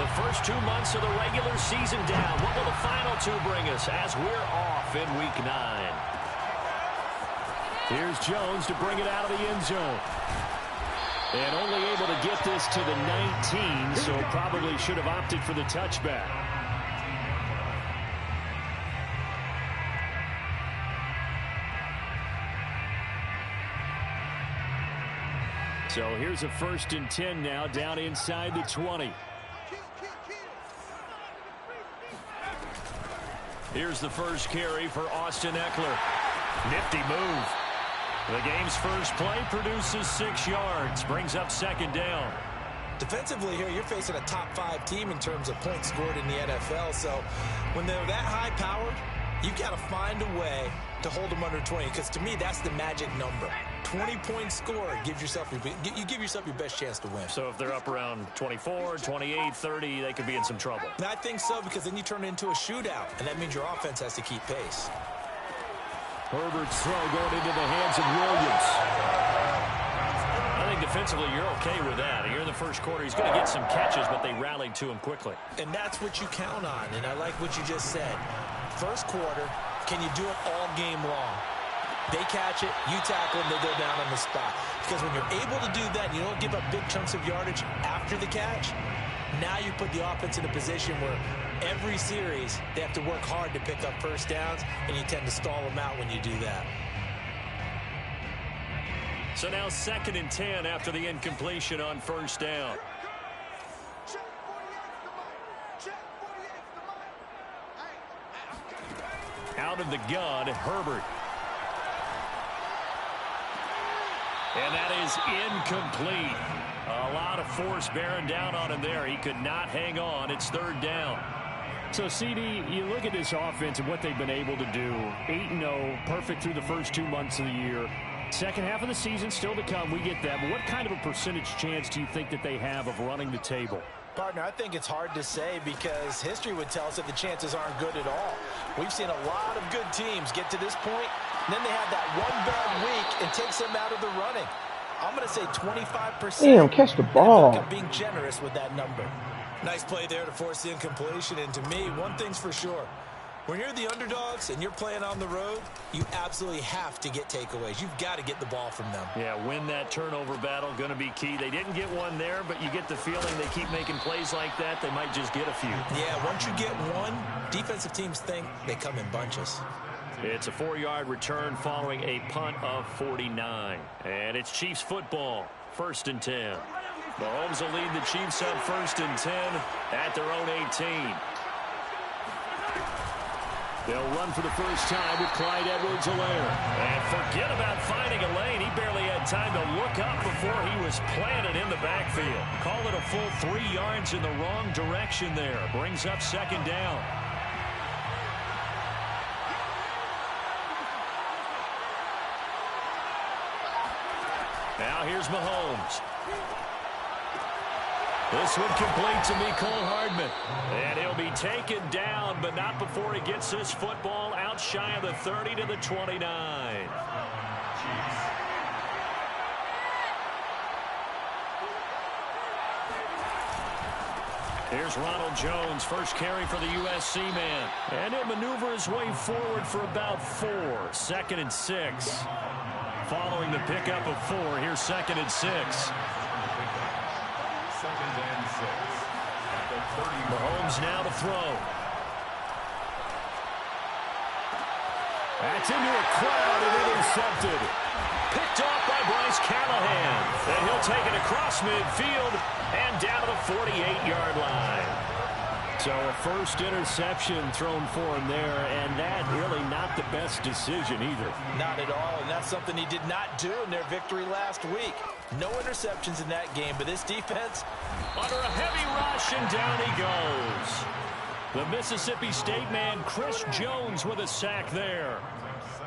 The first 2 months of the regular season down. What will the final 2 bring us as we're off in Week 9? Here's Jones to bring it out of the end zone. And only able to get this to the 19, so probably should have opted for the touchback. So here's a 1st and 10 now, down inside the 20. Here's the first carry for Austin Eckler. Nifty move. The game's first play produces 6 yards, brings up 2nd down. Defensively here, you're facing a top 5 team in terms of points scored in the NFL. So when they're that high powered, you've got to find a way to hold them under 20, because to me, that's the magic number. 20 points scored gives yourself you give yourself your best chance to win. So if they're up around 24, 28, 30, they could be in some trouble. And I think so, because then you turn it into a shootout, and that means your offense has to keep pace. Herbert's throw going into the hands of Williams. I think defensively you're okay with that. Here in the first quarter, he's going to get some catches, but they rallied to him quickly. And that's what you count on, and I like what you just said. First quarter, can you do it all game long? They catch it, you tackle them, they go down on the spot. Because when you're able to do that, and you don't give up big chunks of yardage after the catch, now you put the offense in a position where every series they have to work hard to pick up first downs, and you tend to stall them out when you do that. So now 2nd and 10 after the incompletion on 1st down. Out of the gun, Herbert. And that is incomplete. A lot of force bearing down on him there. He could not hang on. It's 3rd down. So, CD, you look at this offense and what they've been able to do. 8-0, perfect through the first 2 months of the year. Second half of the season still to come. We get that. But what kind of a percentage chance do you think that they have of running the table? Partner, I think it's hard to say, because history would tell us that the chances aren't good at all. We've seen a lot of good teams get to this point, and then they have that one bad week and takes them out of the running. I'm going to say 25%. Damn, catch the ball. I'm being generous with that number. Nice play there to force the incompletion, and to me, one thing's for sure. When you're the underdogs and you're playing on the road, you absolutely have to get takeaways. You've got to get the ball from them. Yeah, win that turnover battle, going to be key. They didn't get one there, but you get the feeling they keep making plays like that, they might just get a few. Yeah, once you get one, defensive teams think they come in bunches. It's a 4-yard return following a punt of 49. And it's Chiefs football, 1st and 10. Mahomes will lead the Chiefs up 1st and 10 at their own 18. They'll run for the first time with Clyde Edwards-Helaire. And forget about finding a lane. He barely had time to look up before he was planted in the backfield. Call it a full 3 yards in the wrong direction there. Brings up 2nd down. Now here's Mahomes. This one complete to Mecole Hardman. And he'll be taken down, but not before he gets this football out shy of the 30 to the 29. Here's Ronald Jones, first carry for the USC man. And he'll maneuver his way forward for about 4. 2nd and 6. Following the pickup of 4, here's 2nd and 6. Mahomes now to throw. That's into a crowd and intercepted. Picked off by Bryce Callahan. And he'll take it across midfield and down to the 48-yard line. So a first interception thrown for him there, and that really not the best decision either. Not at all, and that's something he did not do in their victory last week. No interceptions in that game, but this defense under a heavy rush, and down he goes. The Mississippi State man, Chris Jones, with a sack there.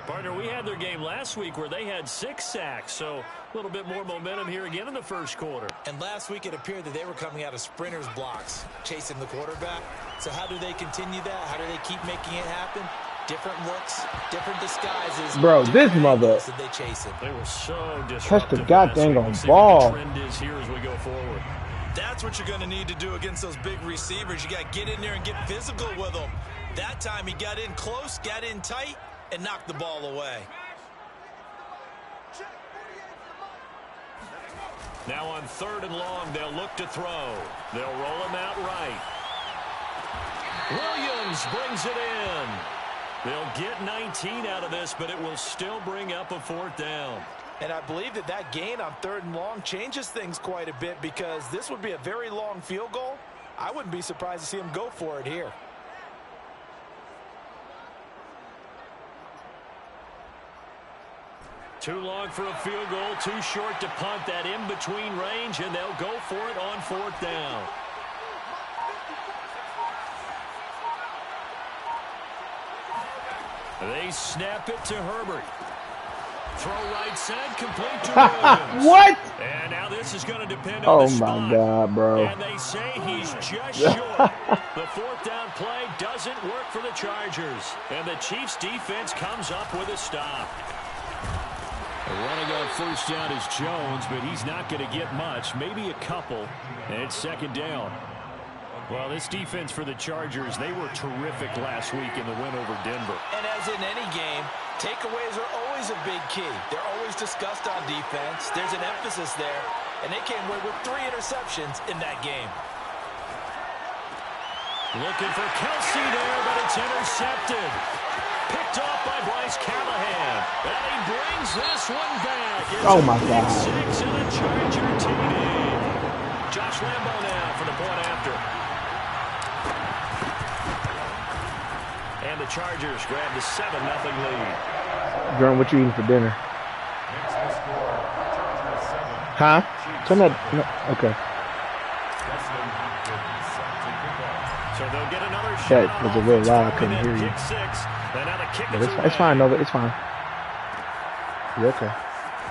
Partner, we had their game last week where they had 6 sacks, so a little bit more momentum here again in the first quarter. And last week it appeared that they were coming out of sprinters blocks, chasing the quarterback. So how do they continue that? How do they keep making it happen? Different looks, different disguises. Bro, this mother. They chase him. They were so disruptive. Touch the goddamn ball. The trend is here as we go forward. That's what you're going to need to do against those big receivers. You got to get in there and get physical with them. That time he got in close, got in tight, and knocked the ball away. Now on 3rd and long, they'll look to throw. They'll roll him out right. Williams brings it in. They'll get 19 out of this, but it will still bring up a 4th down. And I believe that gain on 3rd and long changes things quite a bit, because this would be a very long field goal. I wouldn't be surprised to see him go for it here. Too long for a field goal, too short to punt. That in-between range, and they'll go for it on 4th down. They snap it to Herbert. Throw right side, complete to Williams. What? And now this is going to depend on the spot. Oh, my God, bro. And they say he's just short. The 4th down play doesn't work for the Chargers. And the Chiefs' defense comes up with a stop. Running on 1st down is Jones, but he's not going to get much, maybe a couple, and it's 2nd down. Well, this defense for the Chargers, they were terrific last week in the win over Denver. And as in any game, takeaways are always a big key. They're always discussed on defense. There's an emphasis there, and they came away with 3 interceptions in that game. Looking for Kelsey there, but it's intercepted. Picked off by Bryce Callahan. And he brings this one back. It's oh, my God. 6 and a Charger TD. Josh Lambo now for the point after. And the Chargers grab the 7-0 lead. Jordan, what you eating for dinner? Huh? Turn that. No, okay. So they'll get another shot. That was a little loud. I couldn't hear you. But it's fine, Nova. It's fine. You're okay.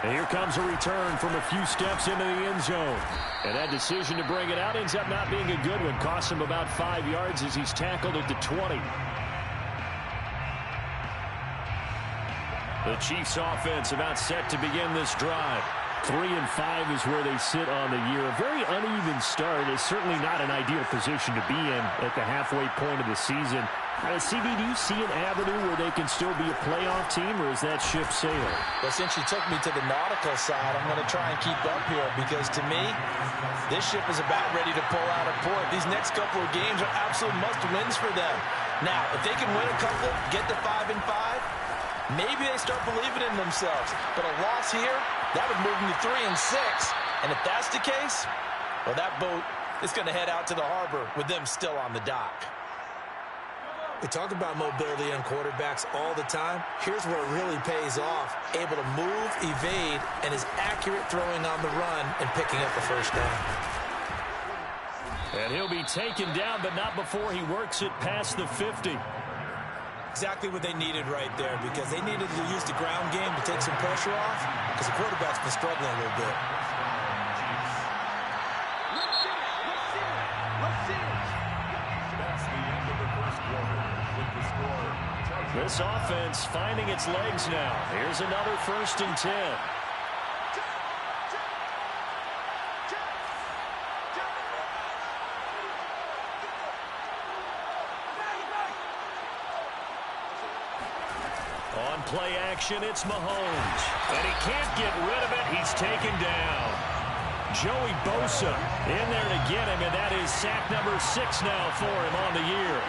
And here comes a return from a few steps into the end zone. And that decision to bring it out ends up not being a good one. Costs him about 5 yards as he's tackled at the 20. The Chiefs offense about set to begin this drive. 3-5 is where they sit on the year. A very uneven start is certainly not an ideal position to be in at the halfway point of the season. CD, do you see an avenue where they can still be a playoff team, or is that ship sailed? Well, since you took me to the nautical side, I'm going to try and keep up here, because to me, this ship is about ready to pull out of port. These next couple of games are absolute must-wins for them. Now, if they can win a couple, get to 5-5, maybe they start believing in themselves. But a loss here, that would move them to 3-6. And if that's the case, well, that boat is going to head out to the harbor with them still on the dock. We talk about mobility on quarterbacks all the time. Here's where it really pays off. Able to move, evade, and is accurate throwing on the run and picking up the 1st down. And he'll be taken down, but not before he works it past the 50. Exactly what they needed right there, because they needed to use the ground game to take some pressure off, because the quarterback's been struggling a little bit. This offense finding its legs now. Here's another 1st and 10. On play action, it's Mahomes. And he can't get rid of it. He's taken down. Joey Bosa in there to get him, and that is sack number 6 now for him on the year.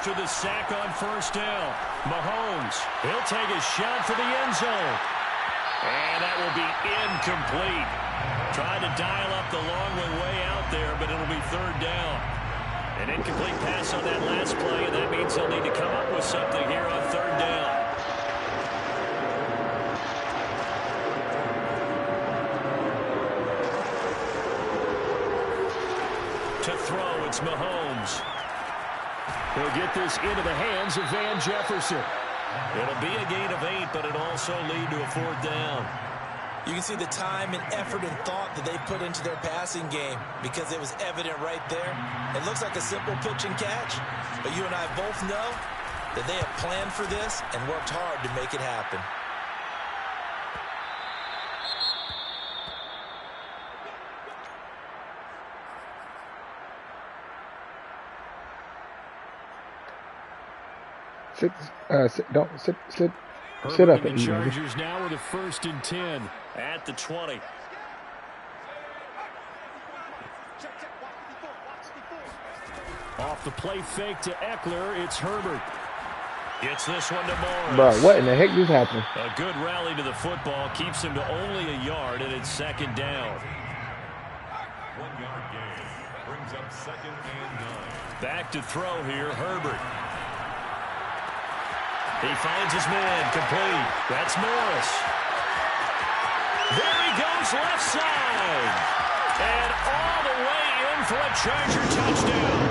After the sack on 1st down, Mahomes, he'll take a shot for the end zone. And that will be incomplete. Trying to dial up the long one way out there, but it'll be 3rd down. An incomplete pass on that last play, and that means they'll need to come up with something here on 3rd down. To throw, it's Mahomes. He'll get this into the hands of Van Jefferson. It'll be a gain of 8, but it'll also lead to a 4th down. You can see the time and effort and thought that they put into their passing game, because it was evident right there. It looks like a simple pitch and catch, but you and I both know that they have planned for this and worked hard to make it happen. Sit up. And the Chargers now with a 1st and 10 at the 20. Off the play fake to Eckler, it's Herbert. Gets this one to Morris. Bro, what in the heck is happening? A good rally to the football keeps him to only a yard, and it's 2nd down. 1-yard gain brings up 2nd and 9. Back to throw here, Herbert. He finds his man, complete. That's Morris. There he goes, left side. And all the way in for a Charger touchdown.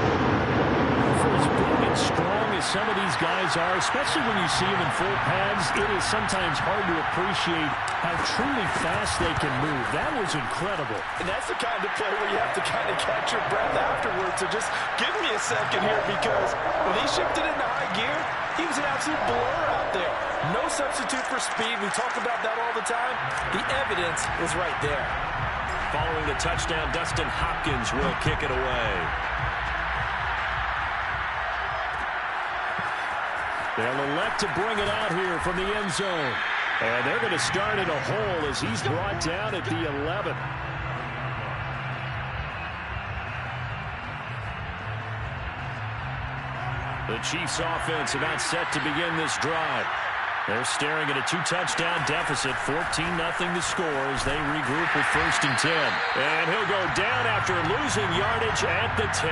For as big and strong as some of these guys are, especially when you see them in full pads, it is sometimes hard to appreciate how truly fast they can move. That was incredible. And that's the kind of play where you have to kind of catch your breath afterwards. So just give me a second here, because when he shifted into high gear, he was an absolute blur out there. No substitute for speed. We talk about that all the time. The evidence was right there. Following the touchdown, Dustin Hopkins will kick it away. They'll elect to bring it out here from the end zone. And they're going to start in a hole as he's brought down at the 11. The Chiefs offense about set to begin this drive. They're staring at a 2-touchdown deficit, 14-0 to score as they regroup with 1st and 10. And he'll go down after losing yardage at the 10.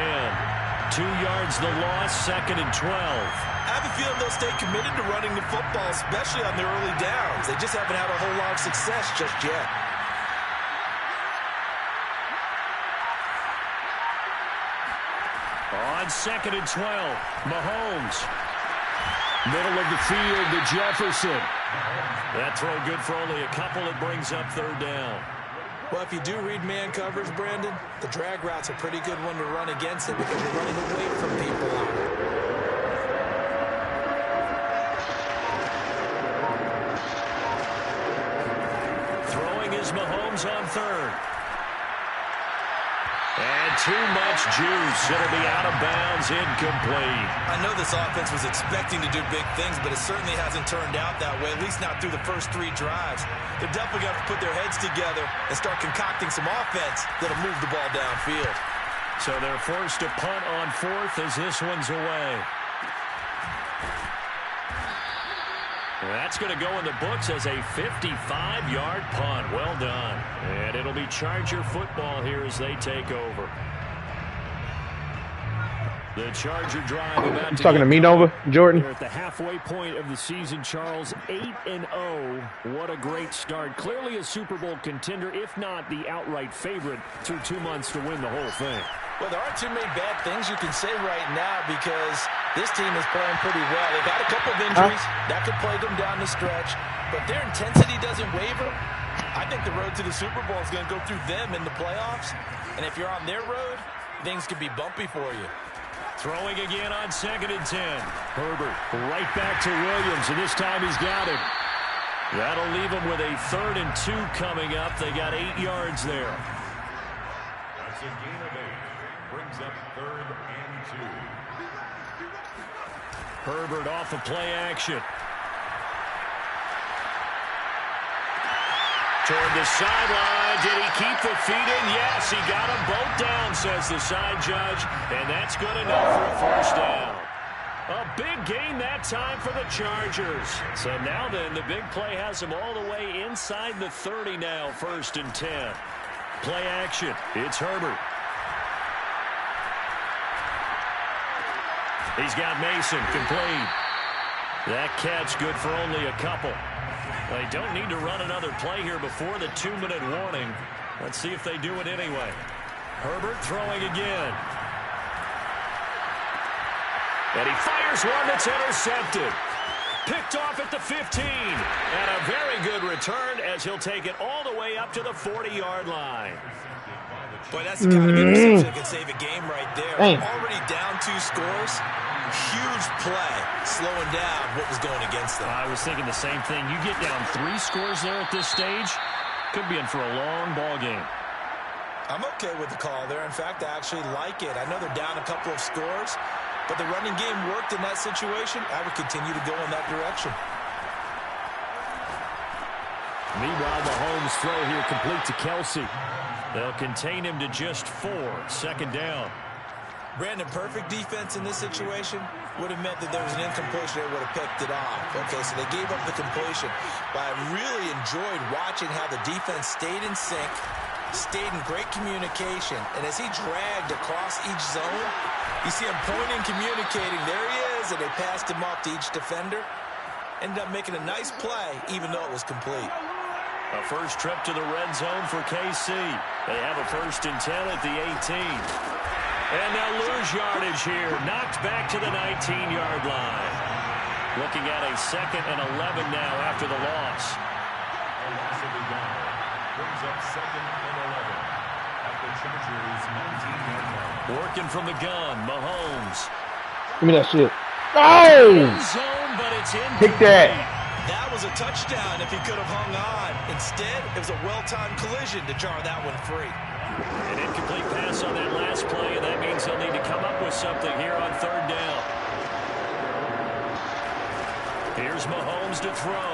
2 yards the loss, 2nd and 12. I have a feeling they'll stay committed to running the football, especially on their early downs. They just haven't had a whole lot of success just yet. On 2nd and 12, Mahomes. Middle of the field to Jefferson. That throw good for only a couple. It brings up 3rd down. Well, if you do read man coverage, Brandon, the drag route's a pretty good one to run against it because you're running away from people on it. Throwing is Mahomes on 3rd. And too much juice. It'll be out of bounds, incomplete. I know this offense was expecting to do big things, but it certainly hasn't turned out that way, at least not through the first 3 drives. They're definitely going to have to put their heads together and start concocting some offense that'll move the ball downfield. So they're forced to punt on 4th as this one's away. That's going to go in the books as a 55-yard punt. Well done. And it'll be Charger football here as they take over. The Charger drive about to talking to me, Nova, Jordan. They're at the halfway point of the season, Charles. 8-0. What a great start. Clearly a Super Bowl contender, if not the outright favorite, through 2 months to win the whole thing. Well, there aren't too many bad things you can say right now because this team is playing pretty well. They've got a couple of injuries. That could play them down the stretch. But their intensity doesn't waver. I think the road to the Super Bowl is going to go through them in the playoffs. And if you're on their road, things could be bumpy for you. Throwing again on 2nd and 10. Herbert right back to Williams, and this time he's got him. That'll leave him with a 3rd and 2 coming up. They got 8 yards there. That's a gain of 8. Brings up 3rd and 2. Herbert off of play action. Toward the sideline. Did he keep the feet in? Yes, he got them both down, says the side judge. And that's good enough for a 1st down. A big gain that time for the Chargers. So now then, the big play has them all the way inside the 30 now, 1st and 10. Play action. It's Herbert. He's got Mason, complete. That catch good for only a couple. They don't need to run another play here before the 2-minute warning. Let's see if they do it anyway. Herbert throwing again. And he fires one that's intercepted. Picked off at the 15. And a very good return as he'll take it all the way up to the 40-yard line. Boy, that's the kind of interception that can save a game right there. Already down 2 scores. Huge huge play, slowing down what was going against them. I was thinking the same thing. You get down 3 scores there at this stage, could be in for a long ball game. I'm okay with the call there. In fact, I actually like it. I know they're down a couple of scores, but the running game worked in that situation. I would continue to go in that direction. Meanwhile, Mahomes' throw here complete to Kelsey. They'll contain him to just 4. Second down. Brandon, perfect defense in this situation would have meant that there was an incompletion. They would have picked it off. Okay, so they gave up the completion. But I really enjoyed watching how the defense stayed in sync, stayed in great communication. And as he dragged across each zone, you see him pointing, communicating. There he is, and they passed him off to each defender. Ended up making a nice play, even though it was complete. A first trip to the red zone for KC. They have a 1st and 10 at the 18. And they'll lose yardage here. Knocked back to the 19-yard line. Looking at a 2nd and 11 now after the loss. A loss of the down. Brings up 2nd and 11 at the Chargers' 19-yard line. Working from the gun, Mahomes. Give me that shit. Oh! End zone, but it's in. Pick that. That was a touchdown if he could have hung on. Instead, it was a well-timed collision to jar that one free. An incomplete pass on that last play, and that means they'll need to come up with something here on 3rd down. Here's Mahomes to throw.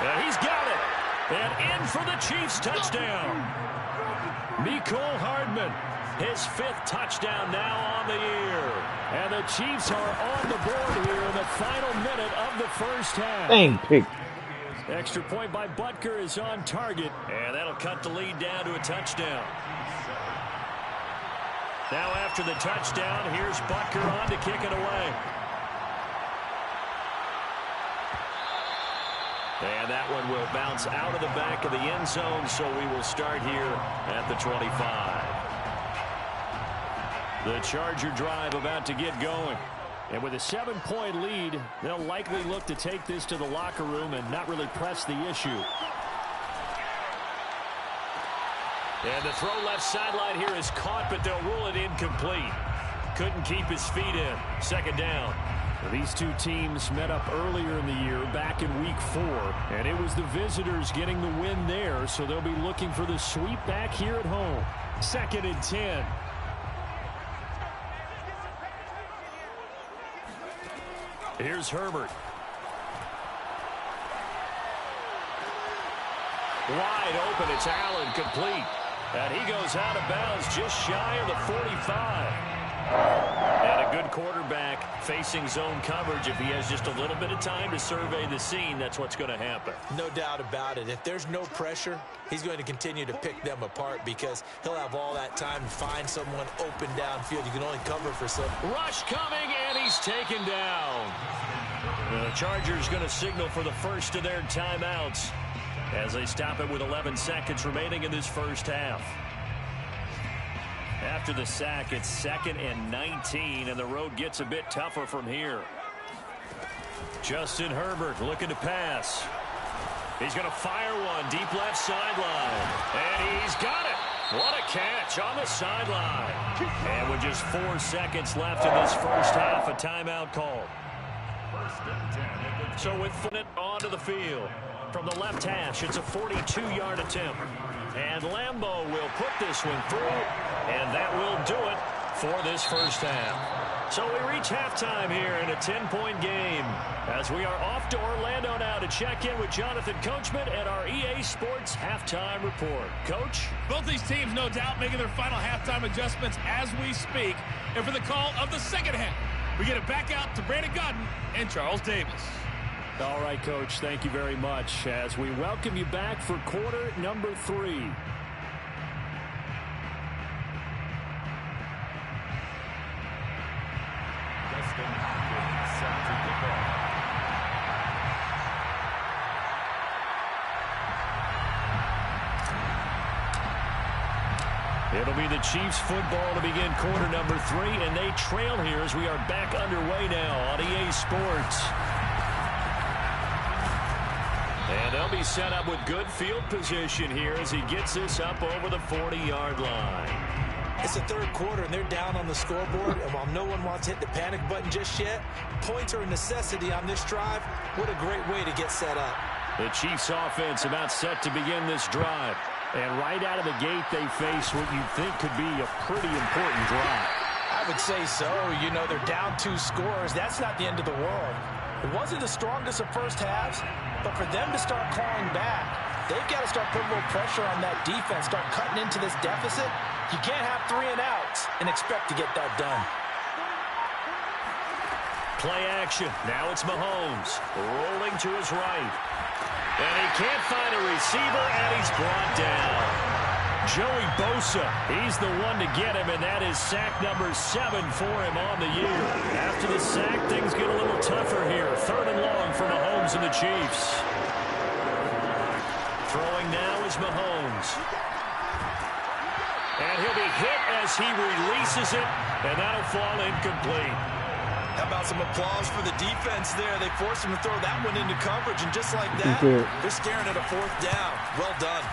And he's got it. And in for the Chiefs touchdown. Mecole Hardman, his 5th touchdown now on the year. And the Chiefs are on the board here in the final minute of the first half. Dang pick. Extra point by Butker is on target, and that'll cut the lead down to a touchdown. Now after the touchdown, here's Butker on to kick it away. And that one will bounce out of the back of the end zone, so we will start here at the 25. The Charger drive about to get going. And with a 7-point lead, they'll likely look to take this to the locker room and not really press the issue. And the throw left sideline here is caught, but they'll rule it incomplete. Couldn't keep his feet in. 2nd down. These two teams met up earlier in the year, back in week 4, and it was the visitors getting the win there, so they'll be looking for the sweep back here at home. 2nd and 10. Here's Herbert. Wide open, it's Allen, complete. And he goes out of bounds just shy of the 45. And a good quarterback facing zone coverage. If he has just a little bit of time to survey the scene, that's what's going to happen. No doubt about it. If there's no pressure, he's going to continue to pick them apart because he'll have all that time to find someone open downfield. You can only cover for some. Rush coming, and he's taken down. The Chargers going to signal for the first of their timeouts as they stop it with 11 seconds remaining in this first half. After the sack, it's 2nd and 19, and the road gets a bit tougher from here. Justin Herbert looking to pass. He's going to fire one deep left sideline, and he's got it. What a catch on the sideline. And with just 4 seconds left in this first half, a timeout called. So with foot onto the field. From the left hash, it's a 42-yard attempt. And Lambeau will put this one through, and that will do it for this first half. So we reach halftime here in a 10-point game as we are off to Orlando now to check in with Jonathan Coachman at our EA Sports Halftime Report. Coach? Both these teams, no doubt, making their final halftime adjustments as we speak. And for the call of the second half, we get it back out to Brandon Godden and Charles Davis. All right, Coach, thank you very much as we welcome you back for quarter number 3. It'll be the Chiefs football to begin quarter number 3, and they trail here as we are back underway now on EA Sports. And they'll be set up with good field position here as he gets this up over the 40-yard line. It's the third quarter, and they're down on the scoreboard. And while no one wants to hit the panic button just yet, points are a necessity on this drive. What a great way to get set up. The Chiefs offense about set to begin this drive. And right out of the gate, they face what you think could be a pretty important drive. I would say so. You know, they're down 2 scores. That's not the end of the world. It wasn't the strongest of first halves, but for them to start clawing back, they've got to start putting a little pressure on that defense, start cutting into this deficit. You can't have 3 and outs and expect to get that done. Play action. Now it's Mahomes rolling to his right. And he can't find a receiver, and he's brought down. Joey Bosa, he's the one to get him, and that is sack number 7 for him on the year. After the sack, things get a little tougher here. 3rd and long for Mahomes and the Chiefs. Throwing now is Mahomes. And he'll be hit as he releases it, and that'll fall incomplete. How about some applause for the defense there? They forced him to throw that one into coverage, and just like that, they're staring at a 4th down. Well done.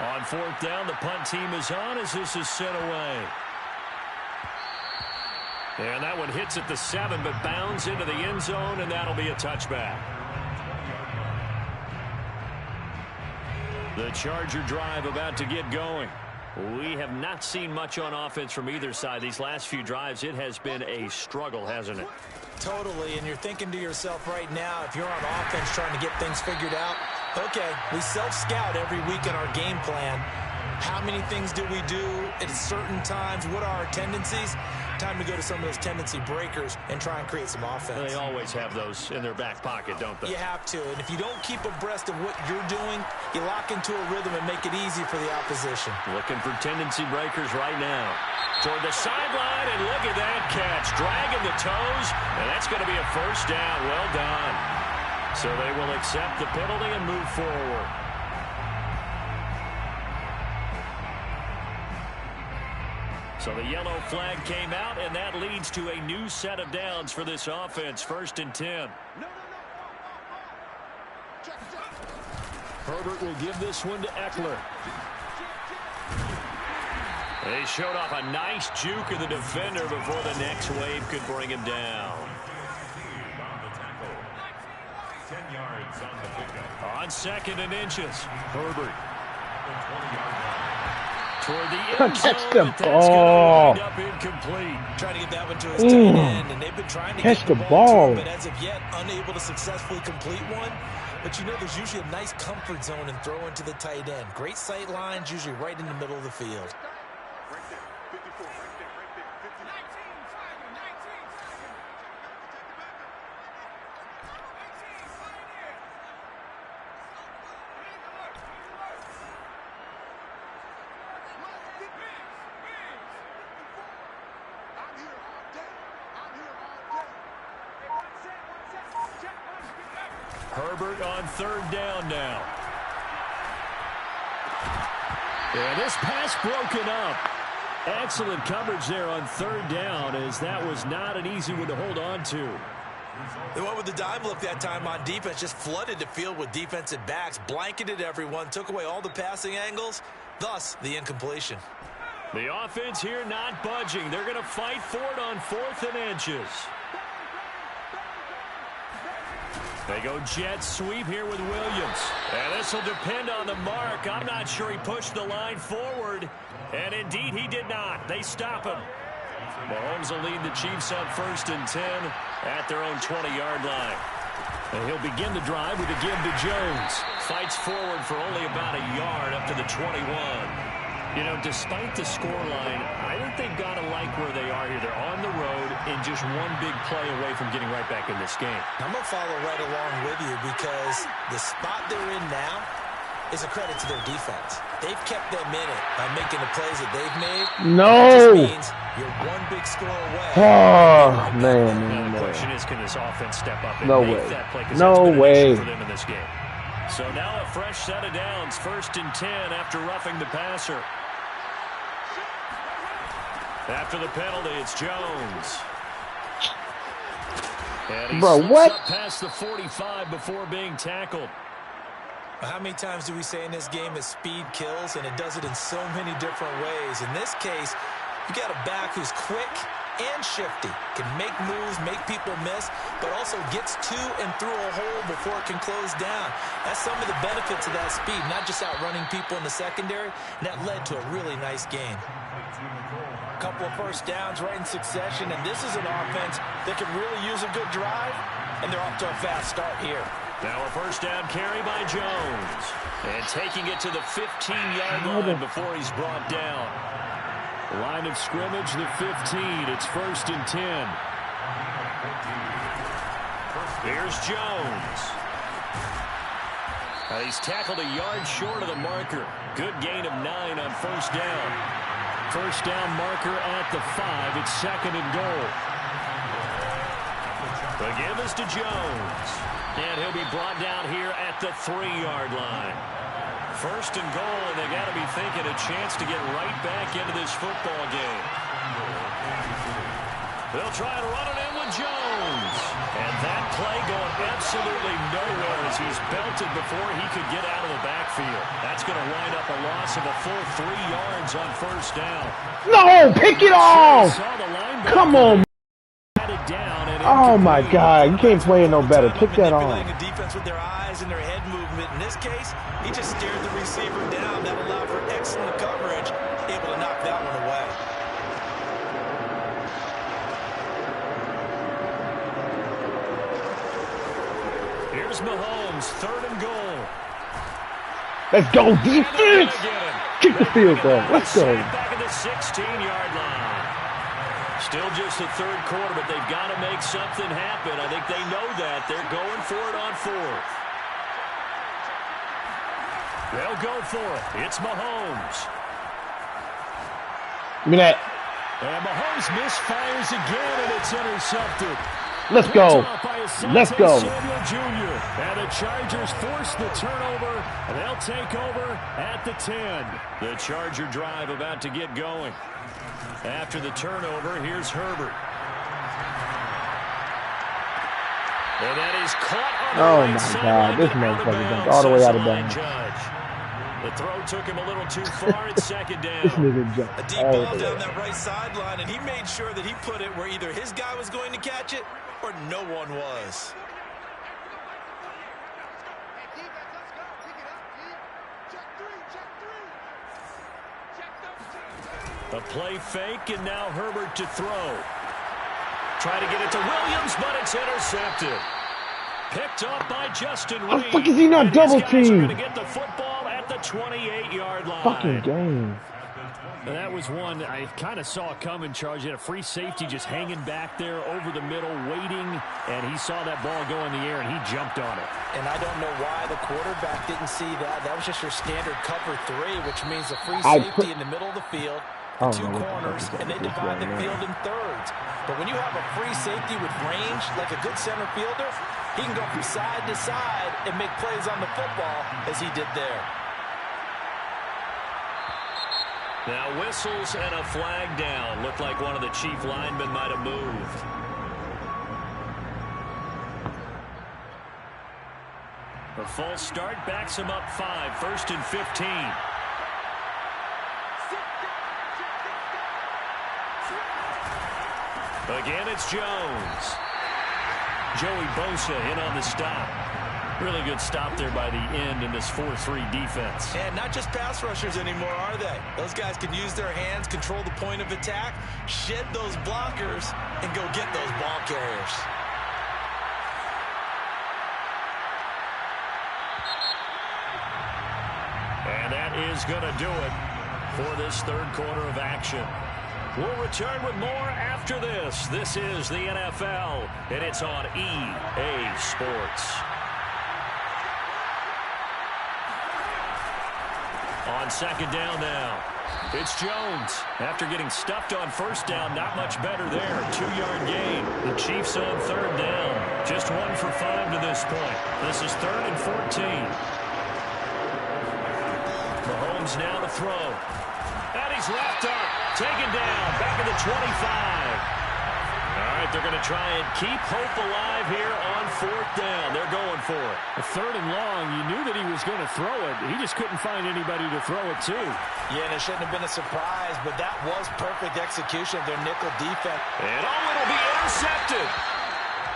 On 4th down, the punt team is on as this is sent away. And that one hits at the 7, but bounds into the end zone, and that'll be a touchback. The Charger drive about to get going. We have not seen much on offense from either side. These last few drives, it has been a struggle, hasn't it? Totally, and you're thinking to yourself right now, if you're on offense trying to get things figured out, okay, we self-scout every week in our game plan. How many things do we do at certain times? What are our tendencies? Time to go to some of those tendency breakers and try and create some offense. They always have those in their back pocket, don't they? You have to, and if you don't keep abreast of what you're doing, you lock into a rhythm and make it easy for the opposition. Looking for tendency breakers right now. Toward the sideline, and look at that catch. Dragging the toes, and that's going to be a 1st down. Well done. So they will accept the penalty and move forward. So the yellow flag came out, and that leads to a new set of downs for this offense. 1st and 10. Herbert will give this one to Eckler. They showed off a nice juke of the defender before the next wave could bring him down. 10 yards on the pickup. On 2nd and inches, Herbert. Toward the end zone, Catch the but that's ball. going to wind up incomplete. Trying to get that one to his tight end, and they've been trying to Catch get the the ball. ball to him, but as of yet, unable to successfully complete one. But you know, there's usually a nice comfort zone in throwing to the tight end. Great sight lines, usually right in the middle of the field. Herbert on 3rd down now. And this pass broken up. Excellent coverage there on 3rd down, as that was not an easy one to hold on to. They went with the dime look that time on defense, just flooded the field with defensive backs, blanketed everyone, took away all the passing angles, thus the incompletion. The offense here not budging. They're going to fight for it on 4th and inches. They go jet sweep here with Williams. And this will depend on the mark. I'm not sure he pushed the line forward. And indeed, he did not. They stop him. Mahomes will lead the Chiefs on 1st and 10 at their own 20-yard line. And he'll begin the drive with a give to Jones. Fights forward for only about a yard up to the 21. You know, despite the scoreline, I think they've got to like where they are here. They're on the road and just one big play away from getting right back in this game. I'm going to follow right along with you because the spot they're in now is a credit to their defense. They've kept them in it by making the plays that they've made. No. That just means you're one big score away. Oh, man. Now the question is, can this offense step up and No make way. that play? 'Cause No that's been an way. issue for them in this game. So now a fresh set of downs. 1st and 10 after roughing the passer. After the penalty, it's Jones. And he slips up past the 45 before being tackled. How many times do we say in this game that speed kills, and it does it in so many different ways? In this case, You got a back who's quick and shifty, can make moves, make people miss, but also gets to and through a hole before it can close down. That's some of the benefits of that speed, not just outrunning people in the secondary, and that led to a really nice gain. A couple of first downs right in succession, and this is an offense that can really use a good drive, and they're off to a fast start here. Now a first down carry by Jones. And taking it to the 15-yard line before he's brought down. Line of scrimmage, the 15. It's 1st and 10. Here's Jones. He's tackled a yard short of the marker. Good gain of 9 on first down. First down marker at the 5. It's 2nd and goal. The give is to Jones. And he'll be brought down here at the 3-yard line. 1st and goal, and they got to be thinking a chance to get right back into this football game. They'll try and run it in with Jones. And that play going absolutely nowhere as he's belted before he could get out of the backfield. That's going to wind up a loss of a full 3 yards on first down. No, pick it off! Come on. Oh my God, you can't play it no better. Pick that off. A defense with their eyes and their head movement. In this case, he just stared the receiver down. That allowed for excellent coverage, able to knock that one away. Here's Mahomes, 3rd and goal. Let's go, defense! Kick the field goal. Let's go. Back at the 16-yard line. Still just the 3rd quarter, but they've got to make something happen. I think they know that. They're going for it on 4th. They'll go for it. It's Mahomes. Give me that. And Mahomes misfires again, and it's intercepted. Let's go. Let's go. Samuel Jr. And the Chargers force the turnover, and they'll take over at the 10. The Charger drive about to get going. After the turnover, here's Herbert. And that is caught on the right side. Oh, my God. This motherfucker jumped all the way out of bounds. The throw took him a little too far. It's 2nd down. This nigga jumped A deep ball down that right sideline, and he made sure that he put it where either his guy was going to catch it or no one was. A play fake, and now Herbert to throw. Try to get it to Williams, but it's intercepted. Picked up by Justin Reed. How the fuck is he not double teamed? Going to get the football at the 28-yard line. Fucking game. That was one I kind of saw coming, Charge. He had a free safety just hanging back there over the middle, waiting, and he saw that ball go in the air, and he jumped on it. And I don't know why the quarterback didn't see that. That was just your standard cover 3, which means a free safety in the middle of the field, two corners, and they divide the field in thirds. But when you have a free safety with range, like a good center fielder, he can go from side to side and make plays on the football as he did there. Now whistles and a flag down. Looked like one of the chief linemen might have moved. The false start backs him up 5. 1st and 15. Again, it's Jones. Joey Bosa in on the stop. Really good stop there by the end in this 4-3 defense. And not just pass rushers anymore, are they? Those guys can use their hands, control the point of attack, shed those blockers, and go get those ball carriers. And that is going to do it for this 3rd quarter of action. We'll return with more after this. This is the NFL, and it's on EA Sports. On 2nd down now. It's Jones. After getting stuffed on 1st down, not much better there. 2-yard gain. The Chiefs on 3rd down. Just 1 for 5 to this point. This is 3rd and 14. Mahomes now to throw. And he's wrapped up. Taken down. Back at the 25. All right, they're going to try and keep hope alive here on 4th down. They're going for it. A 3rd and long, you knew that he was going to throw it. He just couldn't find anybody to throw it to. Yeah, and it shouldn't have been a surprise, but that was perfect execution of their nickel defense. And it'll be intercepted.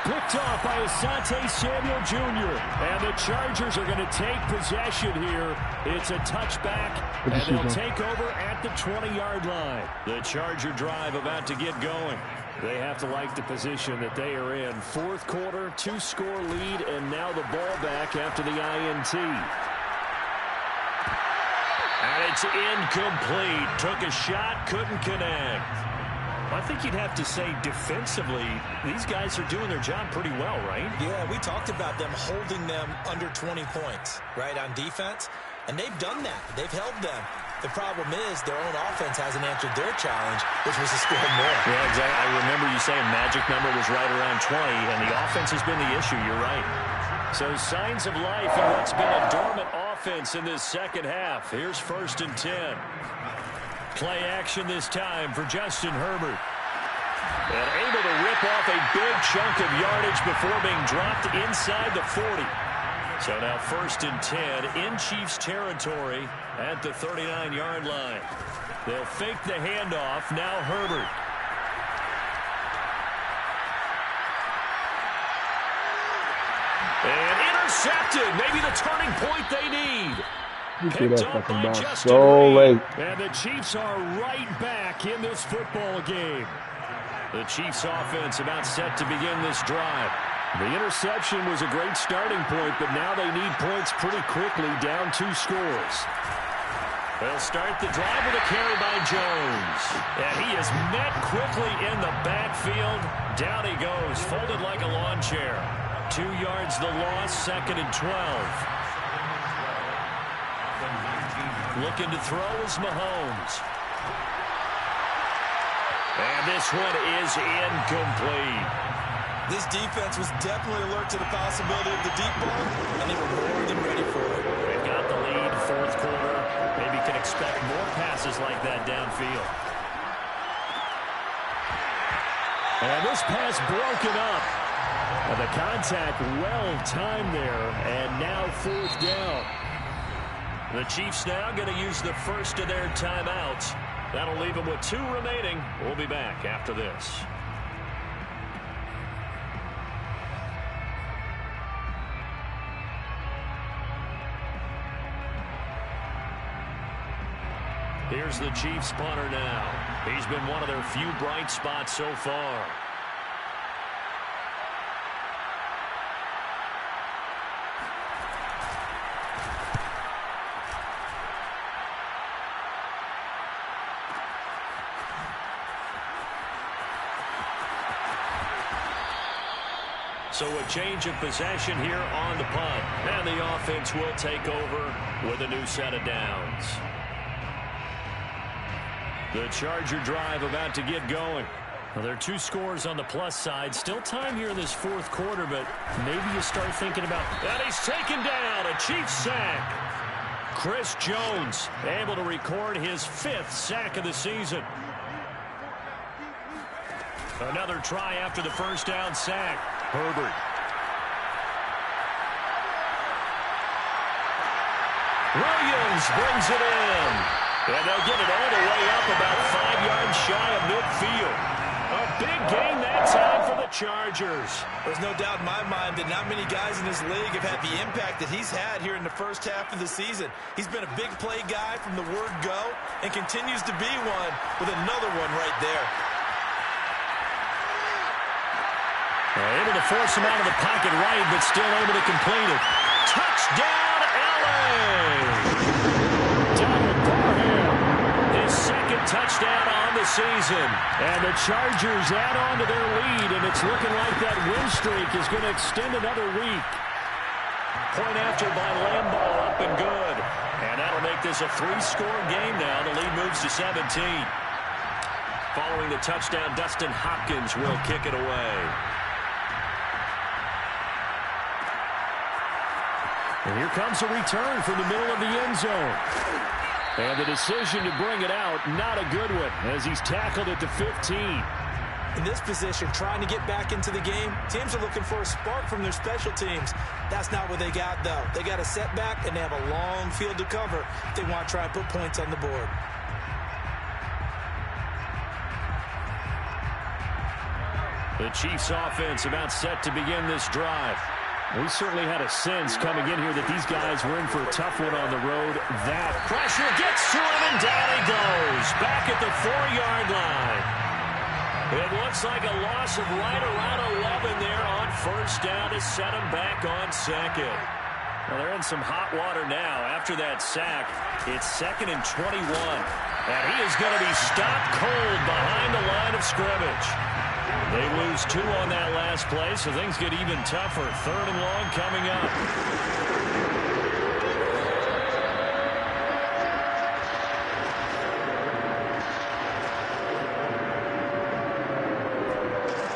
Picked off by Asante Samuel Jr. And the Chargers are going to take possession here. It's a touchback, and they'll take over at the 20-yard line. The Charger drive about to get going. They have to like the position that they are in. 4th quarter, 2-score lead, and now the ball back after the INT. And it's incomplete. Took a shot, couldn't connect. I think you'd have to say defensively, these guys are doing their job pretty well, right? Yeah, we talked about them holding them under 20 points, right, on defense. And they've done that. They've held them. The problem is their own offense hasn't answered their challenge, which was to score more. Yeah, exactly. I remember you saying magic number was right around 20, and the offense has been the issue. You're right. So signs of life in what's been a dormant offense in this second half. Here's 1st and 10. Play action this time for Justin Herbert. And able to rip off a big chunk of yardage before being dropped inside the 40. So now 1st and 10 in Chiefs territory at the 39-yard line. They'll fake the handoff. Now Herbert. And intercepted. Maybe the turning point they need. Picked up by Justin Reed. And the Chiefs are right back in this football game. The Chiefs offense about set to begin this drive. The interception was a great starting point, but now they need points pretty quickly, down 2 scores. They'll start the drive with a carry by Jones. And he is met quickly in the backfield. Down he goes, folded like a lawn chair. 2 yards the loss, 2nd and 12. Looking to throw is Mahomes. And this one is incomplete. This defense was definitely alert to the possibility of the deep ball, and they were more than ready for it. They've got the lead, 4th quarter. Maybe can expect more passes like that downfield. And this pass broken up. And the contact well-timed there, and now 4th down. The Chiefs now going to use the first of their timeouts. That'll leave them with 2 remaining. We'll be back after this. Here's the Chiefs punter now. He's been one of their few bright spots so far. So a change of possession here on the punt. And the offense will take over with a new set of downs. The Charger drive about to get going. Well, there are 2 scores on the plus side. Still time here in this 4th quarter, but maybe you start thinking about... And he's taken down. A Chiefs sack. Chris Jones able to record his 5th sack of the season. Another try after the first down sack. Herbert. Williams brings it in. And they'll get it all the way up about 5 yards shy of midfield. A big gain that time for the Chargers. There's no doubt in my mind that not many guys in this league have had the impact that he's had here in the first half of the season. He's been a big play guy from the word go and continues to be one with another one right there. Able to force him out of the pocket right, but still able to complete it. Touchdown, L.A. His 2nd touchdown on the season. And the Chargers add on to their lead, and it's looking like that win streak is going to extend another week. Point after by Lambeau, up and good. And that'll make this a 3-score game now. The lead moves to 17. Following the touchdown, Dustin Hopkins will kick it away. And here comes a return from the middle of the end zone. And the decision to bring it out, not a good one, as he's tackled at the 15. In this position, trying to get back into the game, teams are looking for a spark from their special teams. That's not what they got, though. They got a setback, and they have a long field to cover if they want to try and put points on the board. The Chiefs offense about set to begin this drive. We certainly had a sense coming in here that these guys were in for a tough one on the road. That pressure gets to him, and down he goes. Back at the 4-yard line. It looks like a loss of right around 11 there on first down to set him back on second. Well, they're in some hot water now. After that sack, it's 2nd and 21. And he is going to be stopped cold behind the line of scrimmage. They lose 2 on that last play, so things get even tougher. 3rd and long coming up.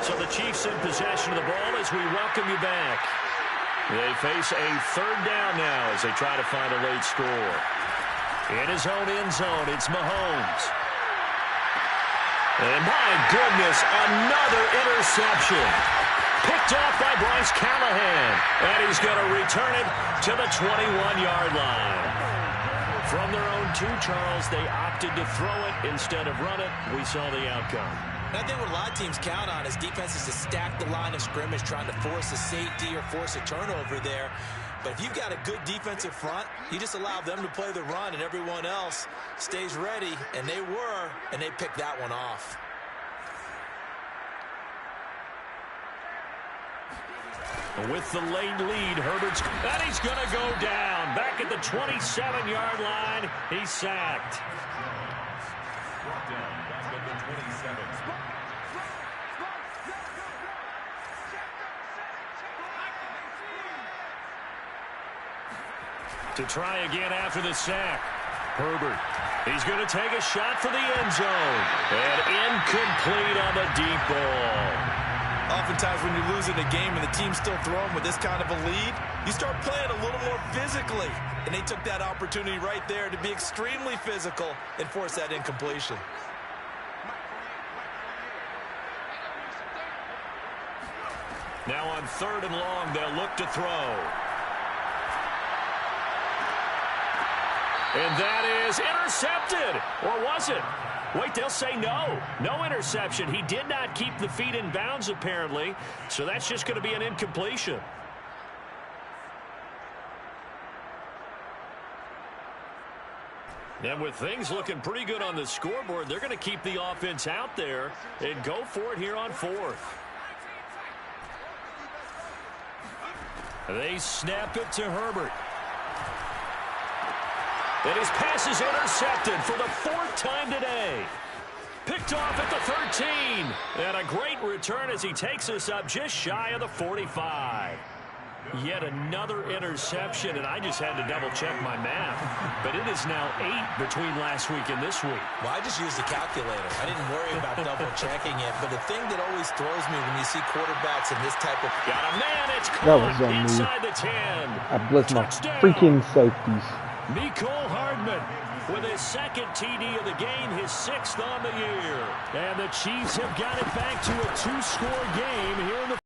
So the Chiefs in possession of the ball as we welcome you back. They face a 3rd down now as they try to find a late score. In his own end zone, it's Mahomes. And my goodness, another interception. Picked off by Bryce Callahan. And he's going to return it to the 21-yard line. From their own 2, Charles, they opted to throw it instead of run it. We saw the outcome. I think what a lot of teams count on is defenses to stack the line of scrimmage, trying to force a safety or force a turnover there. But if you've got a good defensive front, you just allow them to play the run and everyone else stays ready, and they were, and they picked that one off. With the late lead, Herbert's, and he's going to go down. Back at the 27-yard line, he's sacked. Brought down back at the 27. To try again after the sack. Herbert. He's going to take a shot for the end zone. And incomplete on the deep ball. Oftentimes when you're losing a game and the team's still throwing with this kind of a lead, you start playing a little more physically. And they took that opportunity right there to be extremely physical and force that incompletion. Now on 3rd and long, they'll look to throw. And that is intercepted. Or was it? Wait, they'll say no. No interception. He did not keep the feet in bounds, apparently. So that's just going to be an incompletion. And with things looking pretty good on the scoreboard, they're going to keep the offense out there and go for it here on 4th. They snap it to Herbert. And his pass is intercepted for the 4th time today. Picked off at the 13. And a great return as he takes us up just shy of the 45. Yet another interception, and I just had to double-check my math. But it is now 8 between last week and this week. Well, I just used the calculator. I didn't worry about double-checking it. But the thing that always throws me when you see quarterbacks in this type of... Got a man, it's That was caught on me. inside the 10. I blitzed my freaking safeties. Nicole Hardman with his 2nd TD of the game, his 6th on the year. And the Chiefs have got it back to a 2-score game here in the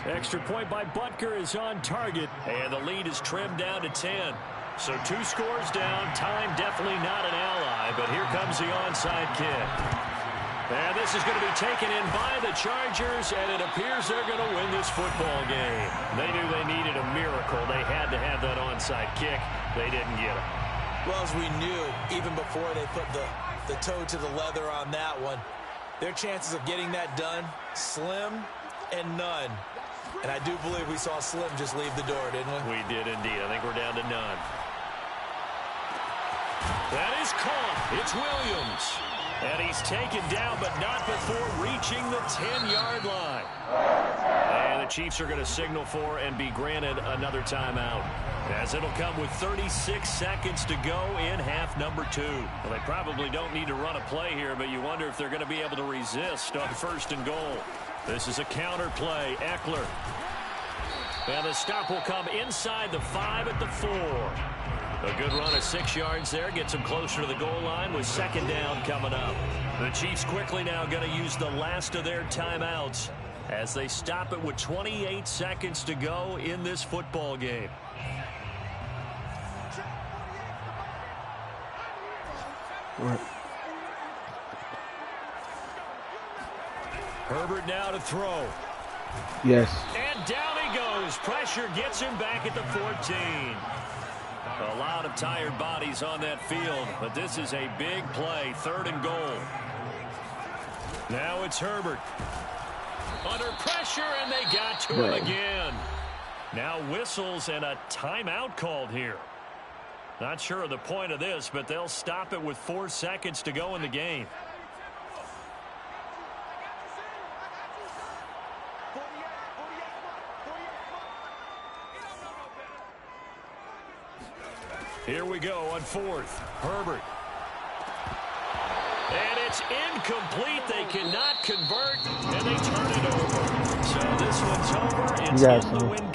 extra point by Butker is on target, and the lead is trimmed down to 10. So 2 scores down, time definitely not an ally, but here comes the onside kick. And this is going to be taken in by the Chargers, and it appears they're going to win this football game. They knew they needed a miracle. They had to have that onside kick. They didn't get it. Well, as we knew, even before they put the toe to the leather on that one, their chances of getting that done, slim and none. And I do believe we saw Slim just leave the door, didn't we? We did indeed. I think we're down to none. That is caught. It's Williams. And he's taken down, but not before reaching the 10-yard line. And the Chiefs are going to signal for and be granted another timeout, as it'll come with 36 seconds to go in half number 2. Well, they probably don't need to run a play here, but you wonder if they're going to be able to resist on 1st and goal. This is a counter play. Eckler. And the stop will come inside the 5 at the 4. A good run of 6 yards there. Gets him closer to the goal line with second down coming up. The Chiefs quickly now going to use the last of their timeouts as they stop it with 28 seconds to go in this football game. Right. Herbert now to throw. Yes. And down he goes. Pressure gets him back at the 14. A lot of tired bodies on that field, but this is a big play. 3rd and goal. Now it's Herbert. Under pressure, and they got to him again. Now whistles and a timeout called here. Not sure of the point of this, but they'll stop it with 4 seconds to go in the game. Here we go on 4th. Herbert. And it's incomplete. They cannot convert, and they turn it over. So this one's over. It's in the win